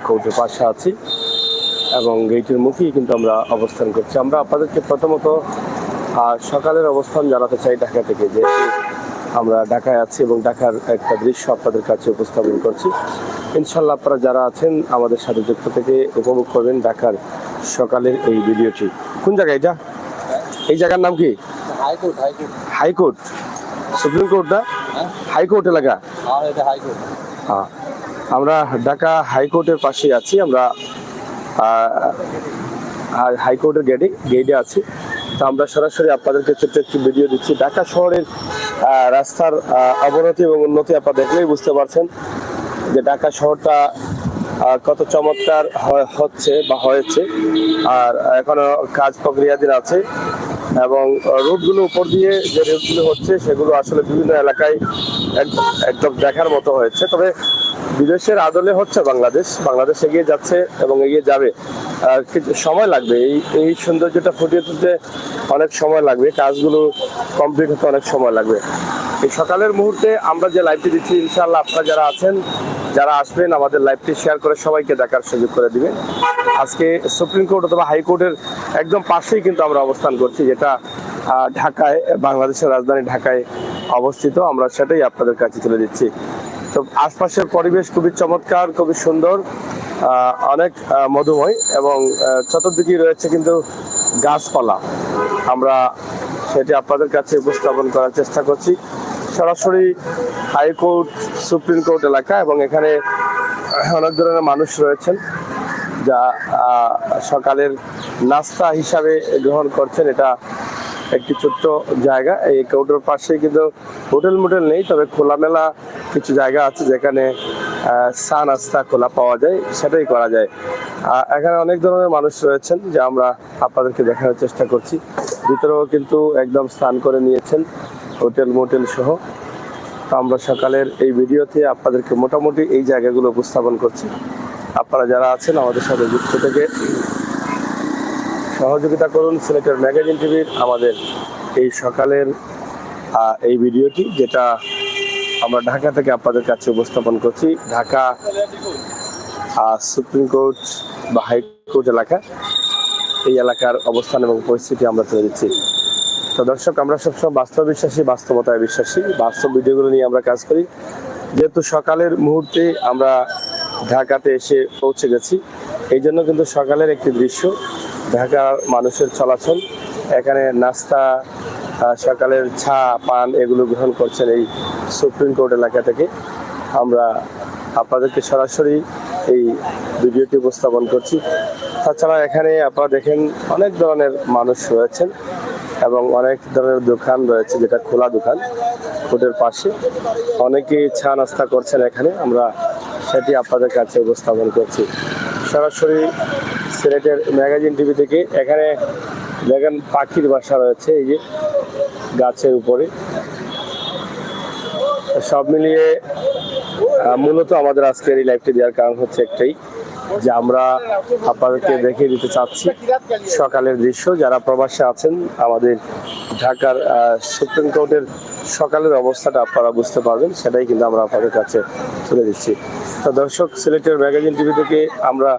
কোর্টের পাশে আছি এবং গেটের মুখেই কিন্তু আমরা অবস্থান করছি। আমরা আপনাদেরকে প্রথমত সকালের অবস্থান জানাতে চাই ঢাকা থেকে, যেহেতু আমরা ঢাকায় আছি এবং ঢাকার একটা দৃশ্য আপনাদের কাছে উপস্থাপন করছি। ইনশাল্লাহ আপনারা যারা আছেন আমাদের সাথে যুক্ত থেকে উপভোগ করবেন ঢাকার সকালের এই ভিডিওটি। কোন জায়গা এটা? এই জায়গার নাম কি? হাইকোর্ট। হাইকোর্ট, সুপ্রিম কোর্ট না? হাইকোর্ট এলাকা। হ্যাঁ, আমরা ঢাকা হাইকোর্টের পাশে আছি। আমরা হাইকোর্টের গেটে আছি। তো আমরা সরাসরি আপনাদেরকে ছোট্ট একটি ভিডিও দিচ্ছি। ঢাকা শহরের রাস্তার অবনতি এবং উন্নতি আপনারা দেখলেই বুঝতে পারছেন যে ঢাকা শহরটা কত চমৎকার হচ্ছে বা হয়েছে, আর এখনো কাজ প্রক্রিয়াধীন আছে এবং রোডগুলো উপর দিয়ে যে রোডগুলো হচ্ছে সেগুলো আসলে বিভিন্ন এলাকায় একদম দেখার মতো হয়েছে। তবে বিদেশের আদলে হচ্ছে বাংলাদেশ এগিয়ে যাচ্ছে এবং এগিয়ে যাবে। কিছু সময় লাগবে, এই সৌন্দর্যটা ফুটিয়ে তুলতে অনেক সময় লাগবে, কাজগুলো কমপ্লিট হতে অনেক সময় লাগবে। এই সকালের মুহূর্তে আমরা যে লাইভটি দিচ্ছি, ইনশাআল্লাহ আপনারা যারা আছেন, যারা আসবেন আমাদের লাইভটি শেয়ার করে সবাইকে দেখার সুযোগ করে দিবেন। আজকে সুপ্রিম কোর্ট অথবা হাইকোর্টের একদম পাশেই কিন্তু আমরা অবস্থান করছি, যেটা ঢাকায়, বাংলাদেশের রাজধানী ঢাকায় অবস্থিত। আমরা সেটাই আপনাদের কাছে তুলে দিচ্ছি। তো আশপাশের পরিবেশ খুবই চমৎকার, খুবই সুন্দর, অনেক মধুময় এবং চতুর্দিকেই রয়েছে কিন্তু গাছপালা। আমরা সেটি আপনাদের কাছে উপস্থাপন করার চেষ্টা করছি। সরাসরি হাইকোর্ট, সুপ্রিম কোর্ট এলাকা এবং এখানে অনেক ধরনের মানুষ রয়েছেন যা সকালের নাস্তা হিসাবে গ্রহণ করছেন। এটা একটি ছোট্ট জায়গা। এই কোর্টের পাশে কিন্তু হোটেল মোটেল নেই, তবে খোলামেলা কিছু জায়গা আছে যেখানে চা নাস্তা খোলা পাওয়া যায়, সেটাই করা যায়। এখানে অনেক ধরনের মানুষ রয়েছেন যা আমরা আপনাদেরকে দেখানোর চেষ্টা করছি। ভিতরেও কিন্তু একদম স্নান করে নিয়েছেন, হোটেল মোটেল সহ। তো আমরা সকালের এই ভিডিওতে আপনাদেরকে মোটামুটি এই জায়গাগুলো উপস্থাপন করছি। আপনারা যারা আছেন আমাদের সাথে যুক্ত থেকে সহযোগিতা করুন। সিলেটের ম্যাগাজিন টিভির আমাদের এই সকালের এই ভিডিওটি, যেটা আমরা ঢাকা থেকে আপনাদের কাছে উপস্থাপন করছি। ঢাকা সুপ্রিম কোর্ট বা হাইকোর্ট এলাকা, এই এলাকার অবস্থান এবং পরিস্থিতি আমরা তুলে দিচ্ছি। তো দর্শক, আমরা সবসময় বাস্তব বিশ্বাসী, বাস্তবতায় বিশ্বাসী, বাস্তব ভিডিওগুলো নিয়ে আমরা কাজ করি। যেহেতু সকালের মুহূর্তে আমরা ঢাকাতে এসে পৌঁছে গেছি, এই জন্য কিন্তু সকালের একটি দৃশ্য, ঢাকার মানুষের চলাচল, এখানে নাস্তা, সকালের চা পান এগুলো গ্রহণ করছেন এই সুপ্রিম কোর্ট এলাকা থেকে। আমরা আপনাদেরকে সরাসরি এই ভিডিওটি উপস্থাপন করছি। তাছাড়া এখানে আপনারা দেখেন অনেক ধরনের মানুষ রয়েছেন এবং অনেক ধরনের দোকান রয়েছে, যেটা খোলা দোকান কোর্টের পাশে। অনেকেই চা নাস্তা করছেন এখানে, আমরা সেটি আপনাদের কাছে উপস্থাপন করছি সরাসরি সিলেটের ম্যাগাজিন টিভি থেকে। এখানে দেখেন পাখির বাসা রয়েছে এই যে গাছের উপরে। সব মিলিয়ে মূলত আমাদের আজকের এই লাইভটি দেওয়ার কারণ হচ্ছে একটাই, যে আমরা আপনাদেরকে দেখিয়ে দিতে চাচ্ছি সকালের দৃশ্য। যারা প্রবাসে আছেন, আমাদের ঢাকার সুপ্রিম কোর্টের সকালের অবস্থাটা আপনারা বুঝতে পারবেন, সেটাই কিন্তু আমরা আপনাদের কাছে তুলে দিচ্ছি। তো দর্শক, সিলেটের ম্যাগাজিন টিভি থেকে আমরা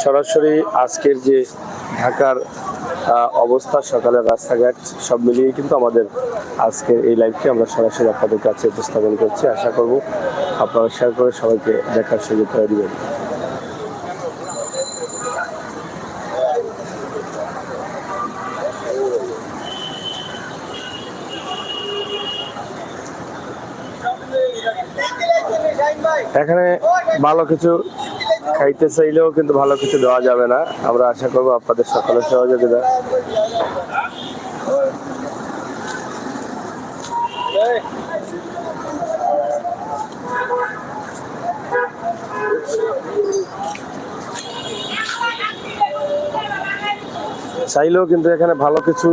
সরাসরি আজকের যে ঢাকার অবস্থা, সকালের রাস্তাঘাট সব মিলিয়ে কিন্তু আমাদের আজকের এই লাইভটি আমরা সরাসরি আপনাদের কাছে উপস্থাপন করছি। আশা করব আপনারা শেয়ার করে সবাইকে দেখার সুযোগ করে দিবেন। এখানে ভালো কিছু খাইতে চাইলেও কিন্তু ভালো কিছু দেওয়া যাবে না। আমরা আশা করবো আপনাদের সকলের সহযোগিতা। চাইলেও কিন্তু এখানে ভালো কিছু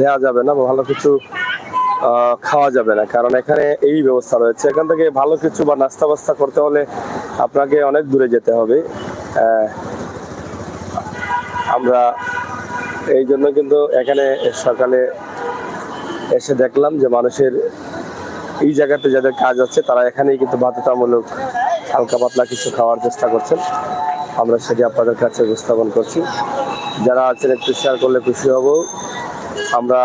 দেওয়া যাবে না, ভালো কিছু খাওয়া যাবে না, কারণ এখানে এই ব্যবস্থা রয়েছে। এখান থেকে ভালো কিছু বা নাস্তা বাস্তা করতে হলে আপনাকে অনেক দূরে যেতে হবে। আমরা এই জন্য কিন্তু এখানে সকালে এসে দেখলাম যে মানুষের এই জায়গাতে যাদের কাজ আছে তারা এখানেই কিন্তু বাধ্যতামূলক হালকা পাতলা কিছু খাওয়ার চেষ্টা করছেন, আমরা সেটি আপনাদের কাছে উপস্থাপন করছি। যারা আছেন একটু শেয়ার করলে খুশি হব। আমরা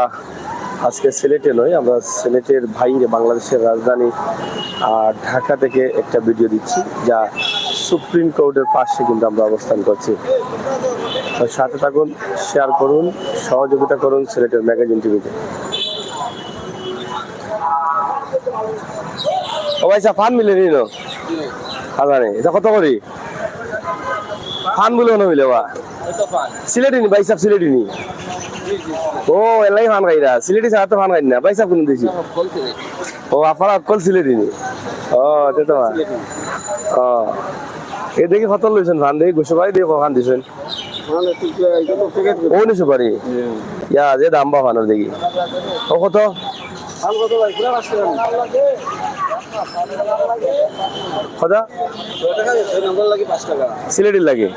আজকে সিলেটে নই, আমরা সিলেটের বাইরে বাংলাদেশের রাজধানী ঢাকা থেকে একটা ভিডিও দিচ্ছি, যা সুপ্রিম কোর্টের পাশে কিন্তু আমরা অবস্থান করছি। তো সাথে থাকুন, শেয়ার করুন, সহযোগিতা করুন সিলেটের ম্যাগাজিন টিভিতে। ও ভাই সা ফান মিলে নিল খাজানে এটা কত করি ফান বলে না মিলে বা সিলেটিনি ভাই সাহেব সিলেটিনি ও এলাই ফান খাইরা সিলেটি ছাড়া তো ফান খাই না ভাই সাহেব কোন দিছি ও আপনারা অকল সিলেটিনি ও তো ও এ দেখি কত লইছেন ফান দেখি গোসো ভাই দেখো ফান দিছেন ও নিছো পারি ইয়া যে দাম বা ফানের দেখি ও কত সিলেটির লাগে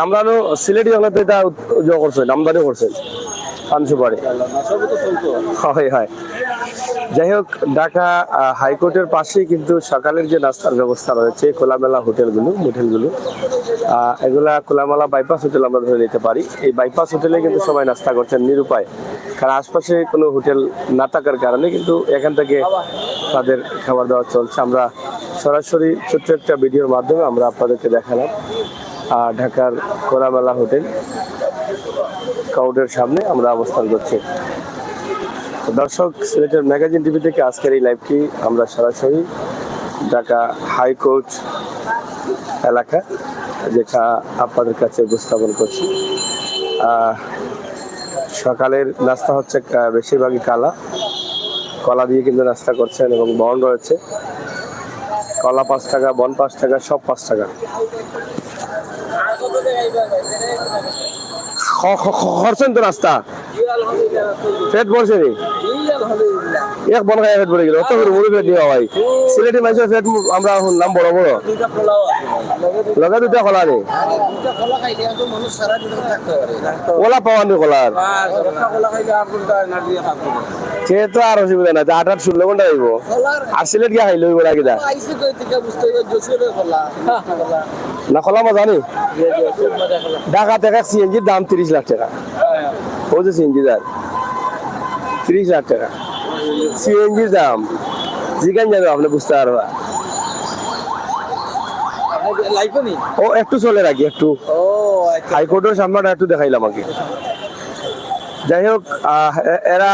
আমরানো সিলেটি হলে তো এটা করছেন আমদানি করছেন 500 পারে হয় হয়। যাই হোক, ঢাকা হাইকোর্টের পাশেই কিন্তু সকালের যে নাস্তার ব্যবস্থা রয়েছে খোলামেলা হোটেলগুলো এগুলা খোলামেলা বাইপাস হোটেল আমরা ধরে নিতে পারি। এই বাইপাস হোটেলে কিন্তু সবাই নাস্তা করছেন নিরুপায়, কারণ আশপাশে কোনো হোটেল না থাকার কারণে কিন্তু এখান থেকে তাদের খাবার দাবার চলছে। আমরা সরাসরি ছোট্ট একটা ভিডিওর মাধ্যমে আমরা আপনাদেরকে দেখালাম ঢাকার খোলামেলা হোটেল কাউডের সামনে আমরা অবস্থান করছি। দর্শক, সিলেটের ম্যাগাজিন টিভি থেকে আজকের এই লাইভটি আমরা সরাসরি ঢাকা হাইকোর্ট এলাকা যেটা আপনাদের কাছে উপস্থাপন করছি। সকালের নাস্তা হচ্ছে বেশিরভাগই কলা দিয়ে কিন্তু নাস্তা করছেন এবং বন রয়েছে। কলা 5 টাকা, বন 5 টাকা, সব 5 টাকা। করছেন তো নাস্তা পেট ভরছে নি এক বন খাই পেট ভরে গেল অত বড় পেট নিয়ে ভাই সিলেটি মানুষের পেট আমরা শুনলাম বড় বড় লগা দুটা কলা রে কলা পাওয়া নি কলার সে তো আর অসুবিধা নাই 8-8 16 ঘন্টা হইব আর সিলেট গিয়া খাইলে হইব না কিনা না কলা মা জানি ঢাকা থেকে সিএনজির দাম 30 লাখ টাকা ও যে সিএনজি দার 30 লাখ টাকা সিএনজির দাম জিগান যাবে আপনি বুঝতে পারবা ও একটু চলে রাখি একটু হাইকোর্টের সামনেটা একটু দেখাইলাম আগে। যাই হোক, এরা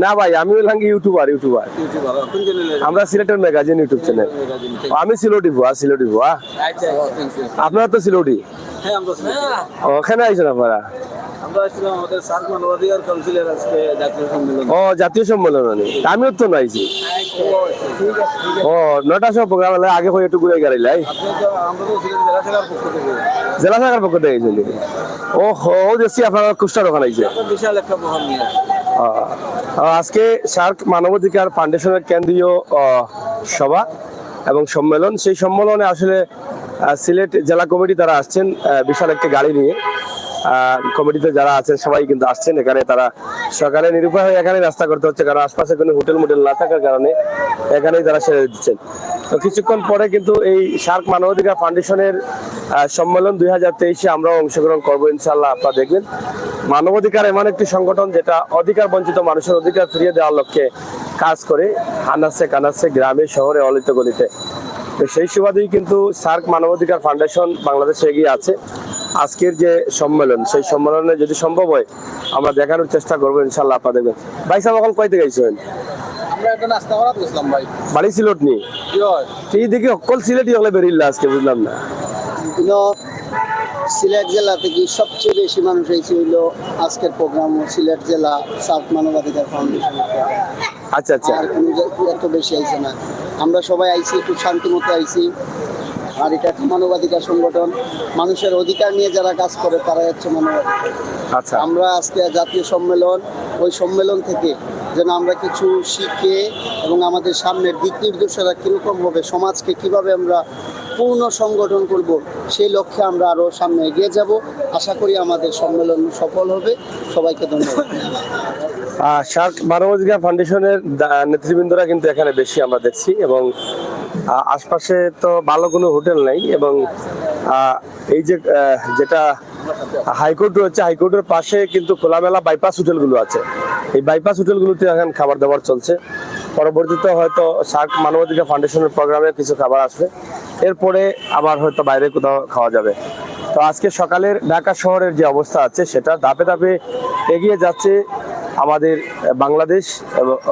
না ভাই আমি হলাম ইউটিউবার আমরা সিলেটের ম্যাগাজিন ইউটিউব চ্যানেল। আমি সিলেটি ভুয়া আপনারা তো সিলেটি ওখানে আইছেন আপনারা ও জাতীয় সম্মেলন আমিও তো নাইছি ও 9টার সময় প্রোগ্রাম আগে হয়ে একটু ঘুরে গেলাই জেলা শাখার পক্ষ থেকে গেছিল ও দেখছি আপনার কুষ্টার ওখানে আইছে আজকে সার্ক মানবাধিকার ফাউন্ডেশনের কেন্দ্রীয় সভা এবং সম্মেলন। সেই সম্মেলনে আসলে সিলেট জেলা কমিটি তারা আসছেন বিশাল একটা গাড়ি নিয়ে। কমিটিতে যারা আছেন সবাই কিন্তু আসছেন এখানে। তারা সকালে নিরুপায় হয়ে এখানে নাস্তা করতে হচ্ছে, কারণ আশপাশে কোনো হোটেল না থাকার কারণে এখানেই তারা সেরে দিচ্ছেন। তো কিছুক্ষণ পরে কিন্তু এই সার্ক মানবাধিকার ফাউন্ডেশনের সম্মেলন 2023-এ আমরাও অংশগ্রহণ করবো ইনশাল্লাহ। আপনারা দেখবেন মানবাধিকার এমন একটি সংগঠন যেটা অধিকার বঞ্চিত মানুষের অধিকার ফিরিয়ে দেওয়ার লক্ষ্যে কাজ করে আনাচে কানাচে গ্রামে শহরে অলিত গলিতে। তো সেই সুবাদেই কিন্তু সার্ক মানবাধিকার ফাউন্ডেশন বাংলাদেশে এগিয়ে আছে। আজকের যে সম্মেলন, সেই সম্মেলনে যদি সম্ভব হয় আমরা দেখানোর চেষ্টা করবো ইনশাল্লাহ। আপনারা দেখবেন। ভাই সাহেব এখন কয়তে গেছেন? বাড়ি সিলেট নি এই দেখি অকল সিলেটই হলে বেরিয়ে আজকে বুঝলাম না। সিলেট জেলা থেকে সবচেয়ে বেশি মানুষ হয়েছে হইল আজকের প্রোগ্রাম সিলেট জেলা সার্ক মানবাধিকার ফাউন্ডেশন। আচ্ছা আচ্ছা, আর কোনো এত বেশি আইছে না, আমরা সবাই আইছি একটু শান্তি মতো আইছি। আর এটা একটা মানবাধিকার সংগঠন, মানুষের অধিকার নিয়ে যারা কাজ করে তারাই হচ্ছে মানবাধিকার। আচ্ছা, আমরা আজকে জাতীয় সম্মেলন, ওই সম্মেলন থেকে যেন আমরা কিছু শিখে এবং আমাদের সামনের দিক নির্দেশনা কীরকম হবে, সমাজকে কিভাবে আমরা পূর্ণ সংগঠন করব, সেই লক্ষ্যে আমরা আরও সামনে এগিয়ে যাব। আশা করি আমাদের সম্মেলন সফল হবে। সবাইকে ধন্যবাদ। সার্ক মানবাধিকার ফাউন্ডেশনের নেতৃবৃন্দরা কিন্তু এখানে বেশি আমরা দেখছি এবং আশপাশে তো ভালো কোনো হোটেল নেই, এবং এই যে যেটা হাইকোর্ট রয়েছে, হাইকোর্টের পাশে কিন্তু খোলামেলা বাইপাস হোটেলগুলো আছে। এই বাইপাস হোটেলগুলোতে এখন খাবার দাবার চলছে। পরবর্তীতে হয়তো শার্ক মানবাধিকার ফাউন্ডেশনের প্রোগ্রামে কিছু খাবার আসবে, এরপরে আবার হয়তো বাইরে কোথাও খাওয়া যাবে। তো আজকে সকালের ঢাকা শহরের যে অবস্থা আছে সেটা ধাপে ধাপে এগিয়ে যাচ্ছে। আমাদের বাংলাদেশ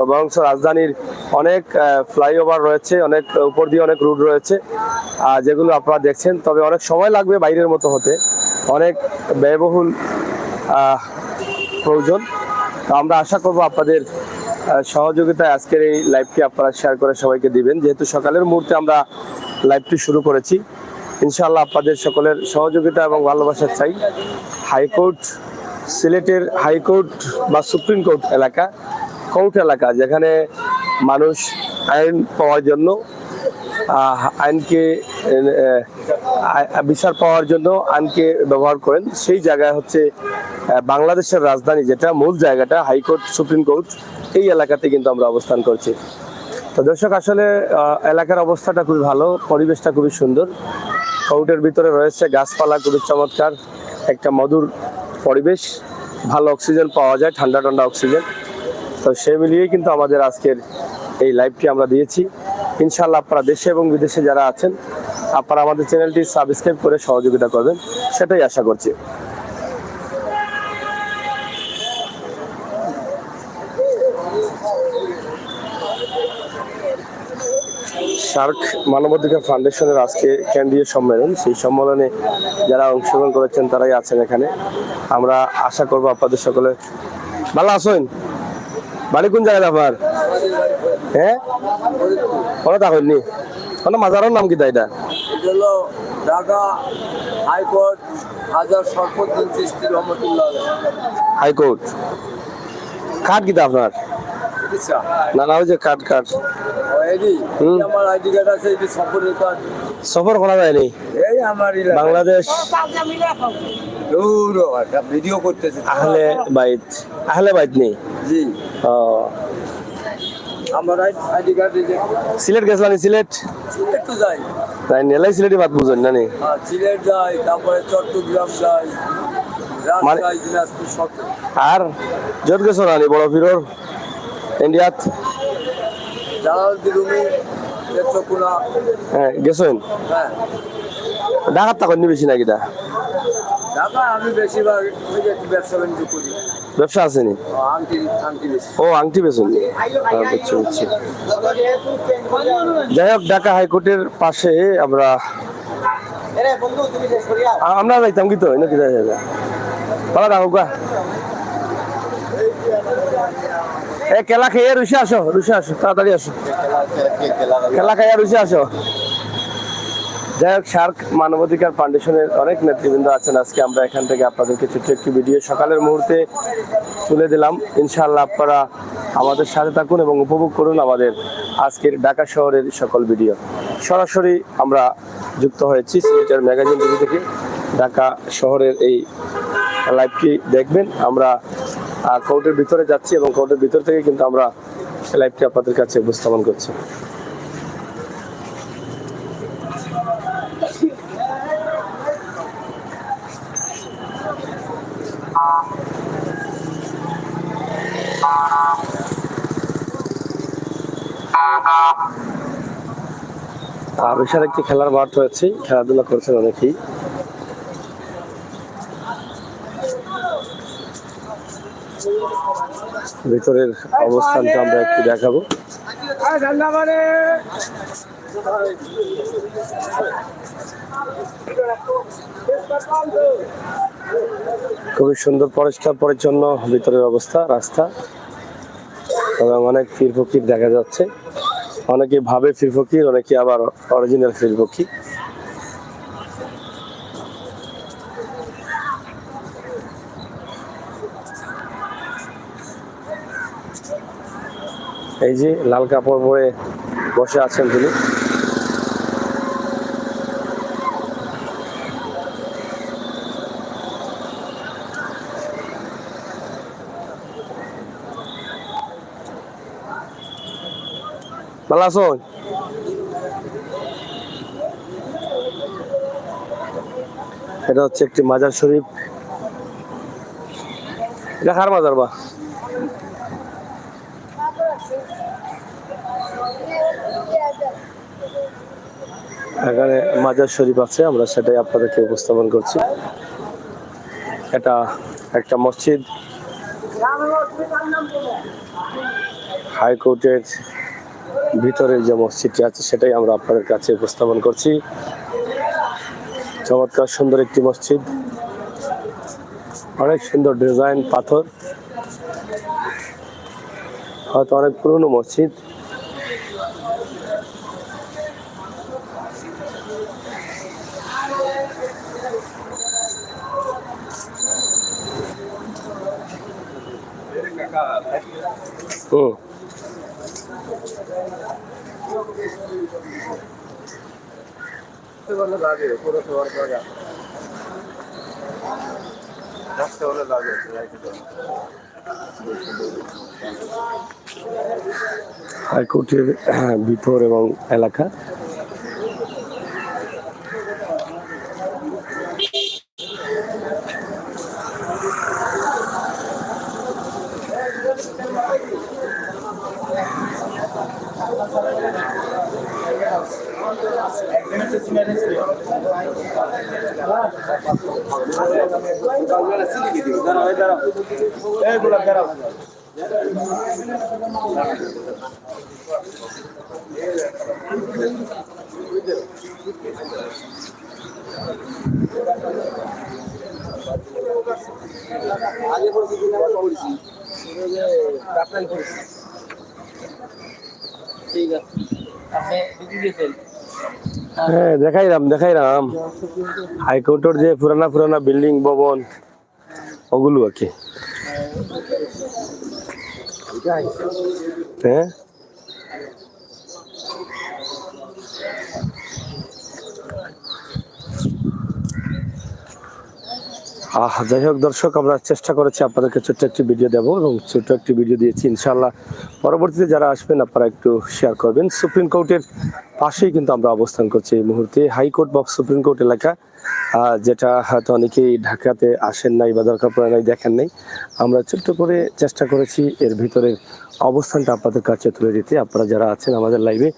এবং রাজধানীর অনেক ফ্লাইওভার রয়েছে, অনেক উপর দিয়ে অনেক রুট রয়েছে যেগুলো আপনারা দেখছেন। তবে অনেক সময় লাগবে বাইরের মতো হতে, অনেক ব্যয়বহুল প্রয়োজন। তো আমরা আশা করব আপনাদের সহযোগিতায় আজকের এই লাইভটি আপনারা শেয়ার করে সবাইকে দিবেন। যেহেতু সকালের মুহূর্তে আমরা লাইভটি শুরু করেছি, ইনশাআল্লাহ আপনাদের সকলের সহযোগিতা এবং ভালোবাসা চাই। হাইকোর্ট, সিলেটের হাইকোর্ট বা সুপ্রিম কোর্ট এলাকা, কোর্ট এলাকা, যেখানে মানুষ আইন পাওয়ার জন্য, আইনকে বিচার পাওয়ার জন্য আইনকে ব্যবহার করেন, সেই জায়গায় হচ্ছে বাংলাদেশের রাজধানী, যেটা মূল জায়গাটা হাইকোর্ট সুপ্রিম কোর্ট, এই এলাকাতে কিন্তু আমরা অবস্থান করছি। তো দর্শক, আসলে এলাকার অবস্থাটা খুবই ভালো, পরিবেশটা খুবই সুন্দর। কোর্টের ভিতরে রয়েছে গাছপালা, খুবই চমৎকার একটা মধুর পরিবেশ, ভালো অক্সিজেন পাওয়া যায়, ঠান্ডা ঠান্ডা অক্সিজেন। তো সে মিলিয়েই কিন্তু আমাদের আজকের এই লাইভটি আমরা দিয়েছি। ইনশাআল্লাহ আপনারা দেশে এবং বিদেশে যারা আছেন, আপনারা আমাদের চ্যানেলটি সাবস্ক্রাইব করে সহযোগিতা করবেন, সেটাই আশা করছি। শার্ক মানবাধিকার ফাউন্ডেশনের আজকে কেন্দ্রীয় সম্মেলন, সেই সম্মেলনে যারা অংশগ্রহণ করেছেন তারাই আছেন এখানে। আমরা আশা করব আপনাদের সকলে ভালো আছেন। বাড়ি কোন জায়গায় আপনার? হ্যাঁ, কোনো থাকেননি? কোনো মাজারের নাম কি তাই? এটা ঢাকা হাইকোর্ট হাজার সরফুদ্দিন চিশতি রহমতুল্লাহ। হাইকোর্ট কার্ড কিতা আপনার? না না, ওই যে কার্ড কার্ড আমার আইডি কার্ড আছে, এটি সফরের কার্ড। সফর করা যায়নি এই আমার বাংলাদেশ ভিডিও করতেছে। আহলে বাইত নেই। জি, ও, আমার আইডি কার্ড। সিলেট গেছিলাম? সিলেট সিলেট তো যাই, তাই নেলাই সিলেটি বাদ বুঝেন না নি? সিলেট যাই, তারপরে চট্টগ্রাম যাই, মানে- রাজশাহী, দিনাজপুর সব। আর যত গেছো রানি বড় ফিরোর ইন্ডিয়াত? Jalaluddin Rumi, Netrokona. হ্যাঁ গেছেন? হ্যাঁ, ঢাকার তখন বেশি নাকি? ঢাকা আমি বেশিরভাগ ওই যে ব্যবসা বাণিজ্য করি। ব্যবসা আসেনি? আংটি আংটি বেশি। ও, আংটি বেছেন? বুঝছি বুঝছি। যাই হোক, ঢাকা হাইকোর্টের পাশে আমরা যাইতাম কি তো নাকি? ভালো থাকো গা। খেলা খেয়ে রুশে আসো, তাড়াতাড়ি আসো, খেলা খাইয়া রুশে আসো। যাই হোক, শার্ক মানবাধিকার ফাউন্ডেশনের অনেক নেতৃবৃন্দ আছেন। আজকে আমরা এখান থেকে আপনাদেরকে ছোট্ট একটি ভিডিও সকালের মুহূর্তে তুলে দিলাম। ইনশাআল্লাহ আপনারা আমাদের সাথে থাকুন এবং উপভোগ করুন আমাদের আজকের ঢাকা শহরের সকল ভিডিও। সরাসরি আমরা যুক্ত হয়েছি সিলেটের ম্যাগাজিন টিভি থেকে। ঢাকা শহরের এই লাইভটি দেখবেন। আমরা কোর্টের ভিতরে যাচ্ছি এবং কোর্টের ভিতর থেকে কিন্তু আমরা লাইভটি আপনাদের কাছে উপস্থাপন করছি। বিশাল একটি খেলার মাঠ হয়েছে, খেলাধুলা করছেন অনেকেই। ভিতরের অবস্থানটা আমরা একটু দেখাবো। খুবই সুন্দর, পরিষ্কার পরিচ্ছন্ন ভিতরের অবস্থা, রাস্তা, এবং অনেক ফির ফকির দেখা যাচ্ছে। অনেকে ভাবে ফির ফকির, অনেকে আবার অরিজিনাল ফির ফকির। এই যে লাল কাপড় পরে বসে আছেন তিনি। ভালো আছো? এটা হচ্ছে একটি মাজার শরীফ। এটা কার মাজার বা? এখানে মাজার শরীফ আছে, আমরা সেটাই আপনাদেরকে উপস্থাপন করছি। এটা একটা মসজিদ, হাইকোর্টের ভিতরে যে মসজিদটি আছে সেটাই আমরা আপনাদের কাছে উপস্থাপন করছি। চমৎকার সুন্দর একটি মসজিদ, অনেক সুন্দর ডিজাইন, পাথর, হয়তো অনেক পুরনো মসজিদ। হাইকোর্টের ভিতর এবং এলাকা। হ্যাঁ, দেখাইলাম হাইকোর্টের যে পুরানা বিল্ডিং ভবন ওগুলো আর কি। হ্যাঁ, যাই হোক দর্শক, আমরা চেষ্টা করেছি আপনাদেরকে ছোট্ট একটি ভিডিও দেবো এবং ছোট্ট একটি ভিডিও দিয়েছি। ইনশাআল্লাহ পরবর্তীতে যারা আসবেন আপনারা একটু শেয়ার করবেন। সুপ্রিম কোর্টের পাশেই কিন্তু আমরা অবস্থান করছি এই মুহূর্তে, হাইকোর্ট বা সুপ্রিম কোর্ট এলাকা, যেটা হয়তো অনেকেই ঢাকাতে আসেন নাই বা দরকার পড়ে নাই, দেখেন নাই। আমরা ছোট্ট করে চেষ্টা করেছি এর ভিতরের অবস্থানটা আপনাদের কাছে তুলে দিতে। আপনারা যারা আছেন আমাদের লাইভে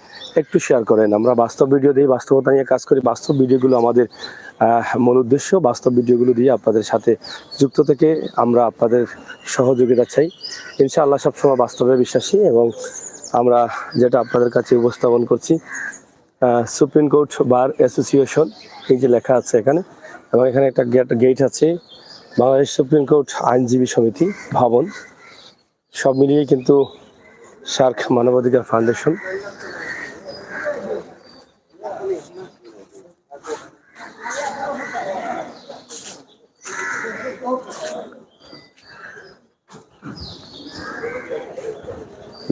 একটু শেয়ার করেন। আমরা বাস্তব ভিডিও দিই, বাস্তবতা নিয়ে কাজ করি। বাস্তব ভিডিওগুলো আমাদের মূল উদ্দেশ্য। বাস্তব ভিডিওগুলো দিয়ে আপনাদের সাথে যুক্ত থেকে আমরা আপনাদের সহযোগিতা চাই। ইনশাআল্লাহ সবসময় বাস্তবে বিশ্বাসী এবং আমরা যেটা আপনাদের কাছে উপস্থাপন করছি, সুপ্রিম কোর্ট বার অ্যাসোসিয়েশন এই যে লেখা আছে এখানে, এবং এখানে একটা গেট আছে, বাংলাদেশ সুপ্রিম কোর্ট আইনজীবী সমিতি ভবন, সব মিলিয়ে কিন্তু সার্ক মানবাধিকার foundation.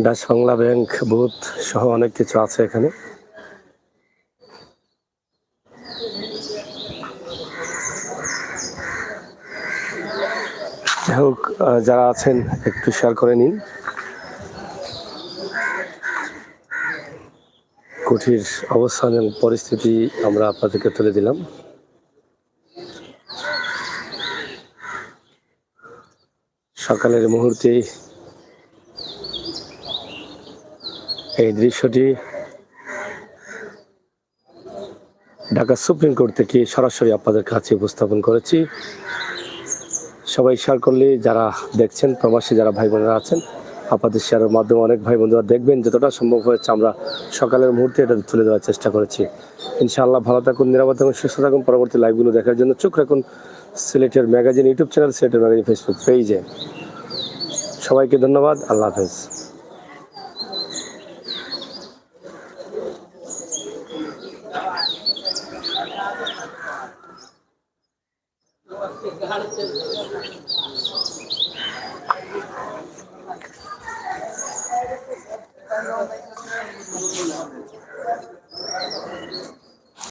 Dutch Bangla bank booth সহ অনেক কিছু আছে এখানে। যাই হোক, যারা আছেন একটু শেয়ার করে নিন। কঠিন অবস্থান এবং পরিস্থিতি আমরা আপনাদেরকে তুলে দিলাম। সকালের মুহূর্তে এই দৃশ্যটি ঢাকা সুপ্রিম কোর্ট থেকে সরাসরি আপনাদের কাছে উপস্থাপন করেছি। সবাই শেয়ার করলে, যারা দেখছেন প্রবাসী যারা ভাই বোনেরা আছেন, আপনাদের শেয়ারের মাধ্যমে অনেক ভাই বন্ধুরা দেখবেন। যতটা সম্ভব হয়েছে আমরা সকালের মুহূর্তে এটা তুলে দেওয়ার চেষ্টা করেছি। ইনশাআল্লাহ ভালো থাকুন, নিরাপদ থাকুন, সুস্থ থাকুন। পরবর্তী লাইভগুলো দেখার জন্য চোখ রাখুন সিলেটের ম্যাগাজিন ইউটিউব চ্যানেল, সিলেটের ম্যাগাজিন ফেসবুক পেজে। সবাইকে ধন্যবাদ, আল্লাহ হাফেজ। Thank you.